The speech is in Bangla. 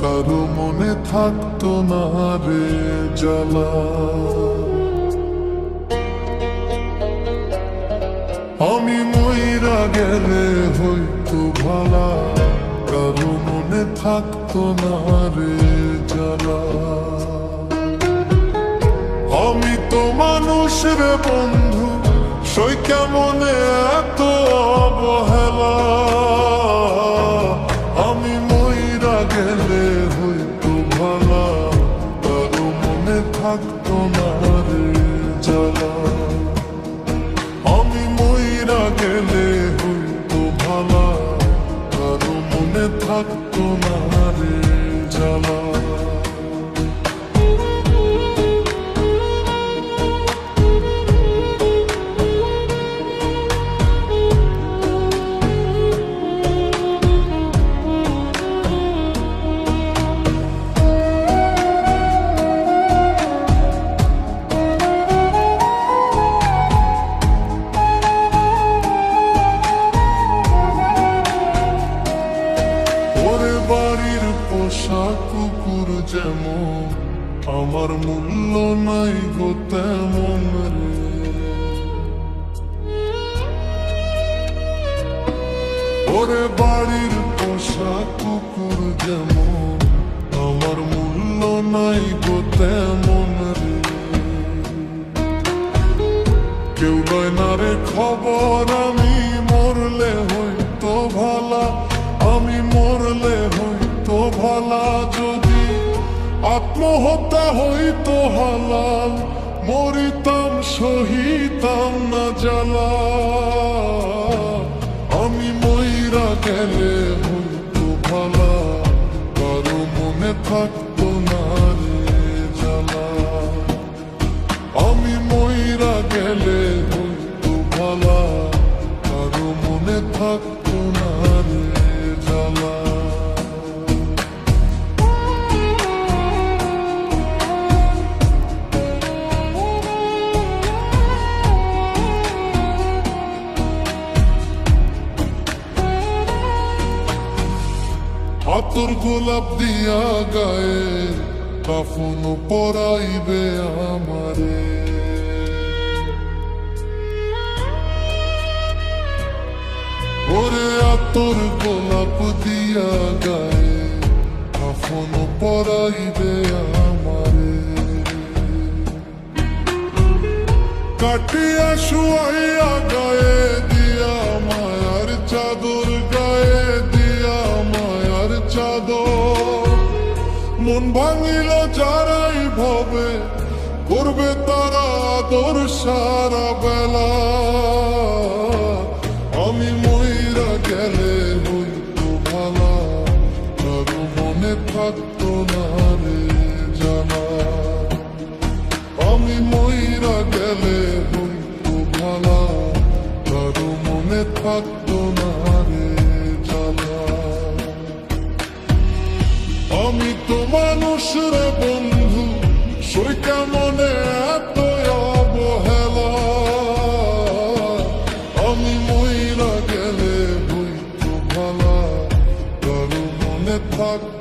কারো মনে থাকতো না রে জ্বালা। আমি মইরা গেলে হইতো ভালা, কারো মনে থাকতো না রে জ্বালা। আমি তো মানুষ রে বন্ধু, সই কেমনে এত অবহেলা। আমি মইরা গেলে হইতো ভালা, কারো মনে থাকতো না রে জ্বালা। আমি মইরা গেলে হইতো ভালা, কারো মনে থাকতো না রে জ্বালা। বাড়ির পোষা কুকুর যেমন, আমার মূল্য নাই গো তেমন রে। ওরে বাড়ির পোষা কুকুর যেমন, আমার মূল্য নাই গো তেমন রে। কেউ লয় না রে খবর, আমি মরলে হইতো ভালা। আমি মরলে হইতো ভালা, যদি আত্মহত্যা হইতো হালাল, মরিতাম সহিতাম না জ্বালা। আমি মইরা গেলে হইতো ভালা, কারো মনে থাকতো না রে জ্বালা। আমি মইরা গেলে হইতো ভালা, কারো মনে থাকতো না রে জ্বালা। আতর গোলাপ দিয়া গায়ে, কাফন পরাইবে আমারে। ওরে আতর গোলাপ দিয়া গায়ে, কাফন পরাইবে আমারে। কাটিয়া শুয়াইয়া গায়ে দিয়া মায়ার চাদর, গায়ে দিয়া মায়ার চাদর। মন ভাঙিল যারাই ভবে, করবে তারা আদর সারা বেলা। আমি মইরা গেলে হইতো ভালা, কারো মনে থাকতো না রে জ্বালা। আমি মইরা গেলে হইতো ভালা, কারো মনে থাকতো না রে জ্বালা। আমি তো মানুষ রে বন্ধু, সই কেমনে এত অবহেলা। আমি মইরা গেলে হইতো ভালা, কারো মনে থাকতো